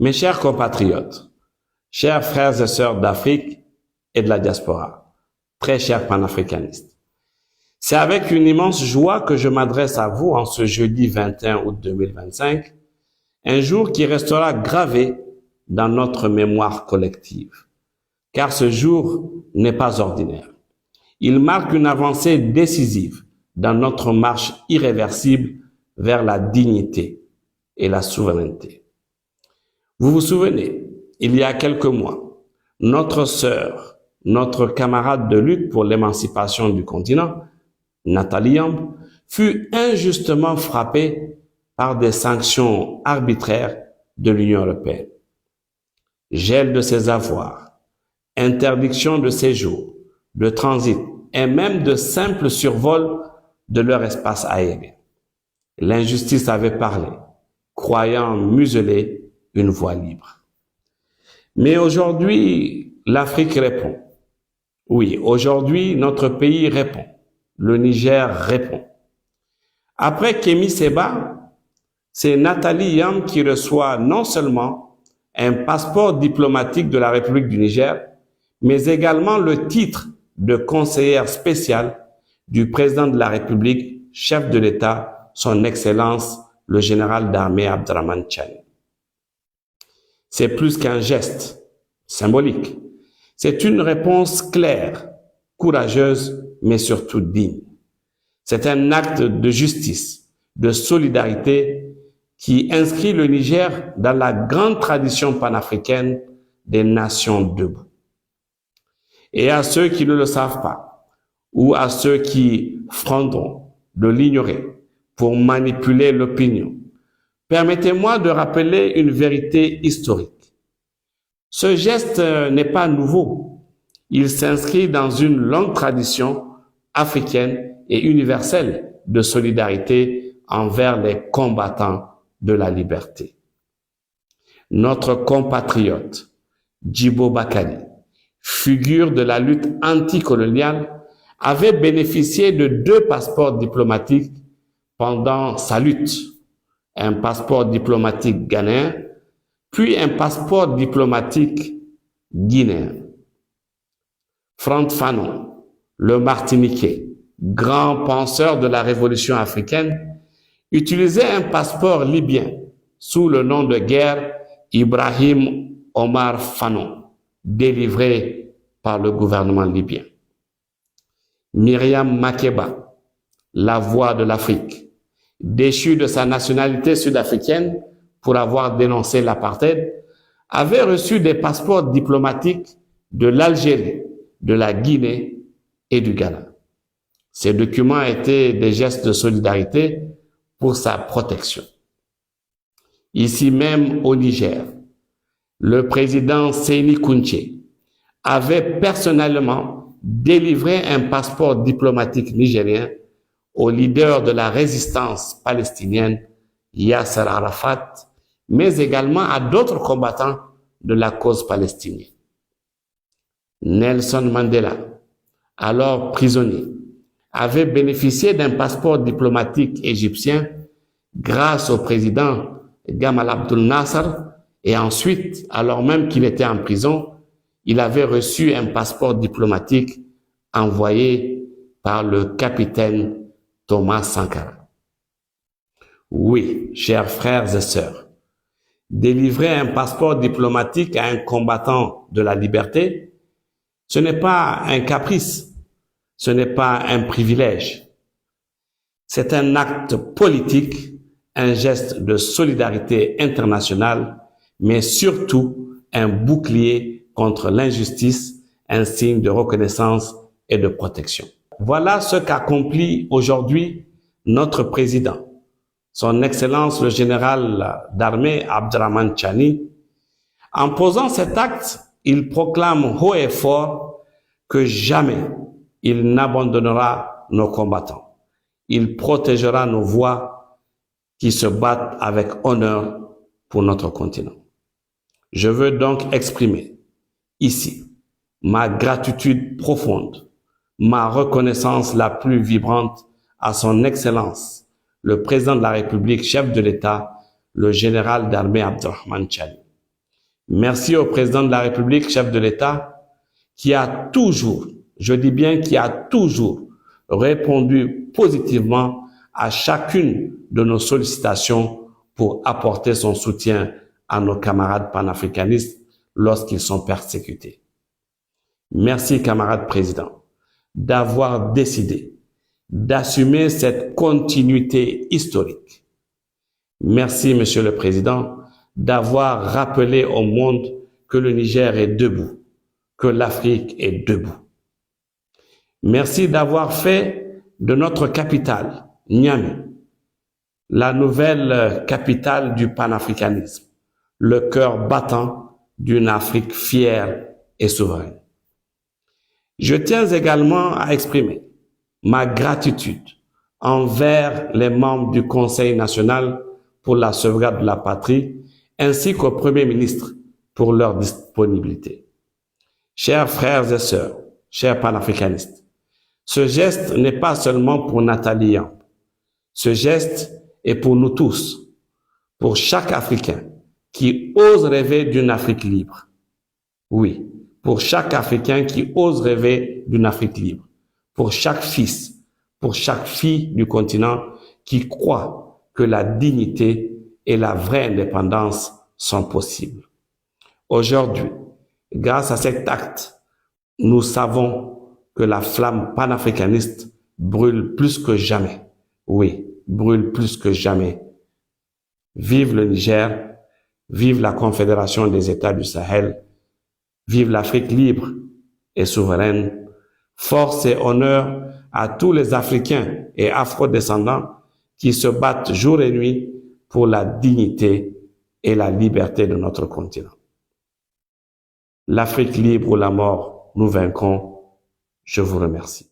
Mes chers compatriotes, chers frères et sœurs d'Afrique et de la diaspora, très chers panafricanistes, c'est avec une immense joie que je m'adresse à vous en ce jeudi 21 août 2025, un jour qui restera gravé dans notre mémoire collective. Car ce jour n'est pas ordinaire. Il marque une avancée décisive dans notre marche irréversible vers la dignité et la souveraineté. Vous vous souvenez, il y a quelques mois, notre sœur, notre camarade de lutte pour l'émancipation du continent, Nathalie Yamb, fut injustement frappée par des sanctions arbitraires de l'Union européenne. Gel de ses avoirs, interdiction de séjour, de transit et même de simple survol de leur espace aérien. L'injustice avait parlé, croyant museler une voie libre. Mais aujourd'hui, l'Afrique répond. Oui, aujourd'hui, notre pays répond. Le Niger répond. Après Kémy Séba, c'est Nathalie Yamb qui reçoit non seulement un passeport diplomatique de la République du Niger, mais également le titre de conseillère spéciale du président de la République, chef de l'État, son Excellence, le général d'armée Abdrahmane Tchiani. C'est plus qu'un geste symbolique. C'est une réponse claire, courageuse, mais surtout digne. C'est un acte de justice, de solidarité qui inscrit le Niger dans la grande tradition panafricaine des nations debout. Et à ceux qui ne le savent pas, ou à ceux qui fronderont de l'ignorer pour manipuler l'opinion, permettez-moi de rappeler une vérité historique. Ce geste n'est pas nouveau. Il s'inscrit dans une longue tradition africaine et universelle de solidarité envers les combattants de la liberté. Notre compatriote, Djibo Bakary, figure de la lutte anticoloniale, avait bénéficié de 2 passeports diplomatiques pendant sa lutte. Un passeport diplomatique ghanéen, puis un passeport diplomatique guinéen. Frantz Fanon, le Martiniquais, grand penseur de la révolution africaine, utilisait un passeport libyen sous le nom de guerre Ibrahim Omar Fanon, délivré par le gouvernement libyen. Myriam Makeba, la voix de l'Afrique, déchue de sa nationalité sud-africaine pour avoir dénoncé l'apartheid, avait reçu des passeports diplomatiques de l'Algérie, de la Guinée et du Ghana. Ces documents étaient des gestes de solidarité pour sa protection. Ici même au Niger, le président Séni Kountché avait personnellement délivré un passeport diplomatique nigérien au leader de la résistance palestinienne, Yasser Arafat, mais également à d'autres combattants de la cause palestinienne. Nelson Mandela, alors prisonnier, avait bénéficié d'un passeport diplomatique égyptien grâce au président Gamal Abdel Nasser et ensuite, alors même qu'il était en prison, il avait reçu un passeport diplomatique envoyé par le capitaine Thomas Sankara. Oui, chers frères et sœurs, délivrer un passeport diplomatique à un combattant de la liberté, ce n'est pas un caprice, ce n'est pas un privilège. C'est un acte politique, un geste de solidarité internationale, mais surtout un bouclier contre l'injustice, un signe de reconnaissance et de protection. Voilà ce qu'accomplit aujourd'hui notre président, son Excellence le général d'armée Abdrahmane Tchiani. En posant cet acte, il proclame haut et fort que jamais il n'abandonnera nos combattants. Il protégera nos voix qui se battent avec honneur pour notre continent. Je veux donc exprimer ici ma gratitude profonde, ma reconnaissance la plus vibrante à son Excellence, le président de la République, chef de l'État, le général d'armée Abdrahmane Tchiani. Merci au président de la République, chef de l'État, qui a toujours, je dis bien qui a toujours répondu positivement à chacune de nos sollicitations pour apporter son soutien à nos camarades panafricanistes lorsqu'ils sont persécutés. Merci, camarade président, d'avoir décidé d'assumer cette continuité historique. Merci, Monsieur le Président, d'avoir rappelé au monde que le Niger est debout, que l'Afrique est debout. Merci d'avoir fait de notre capitale, Niamey, la nouvelle capitale du panafricanisme, le cœur battant d'une Afrique fière et souveraine. Je tiens également à exprimer ma gratitude envers les membres du Conseil national pour la sauvegarde de la patrie, ainsi qu'au Premier ministre pour leur disponibilité. Chers frères et sœurs, chers panafricanistes, ce geste n'est pas seulement pour Nathalie Yamb. Ce geste est pour nous tous, pour chaque Africain qui ose rêver d'une Afrique libre. Oui, pour chaque Africain qui ose rêver d'une Afrique libre. Pour chaque fils, pour chaque fille du continent qui croit que la dignité et la vraie indépendance sont possibles. Aujourd'hui, grâce à cet acte, nous savons que la flamme panafricaniste brûle plus que jamais. Oui, brûle plus que jamais. Vive le Niger, vive la Confédération des États du Sahel, vive l'Afrique libre et souveraine. Force et honneur à tous les Africains et Afro-descendants qui se battent jour et nuit pour la dignité et la liberté de notre continent. L'Afrique libre ou la mort, nous vaincrons. Je vous remercie.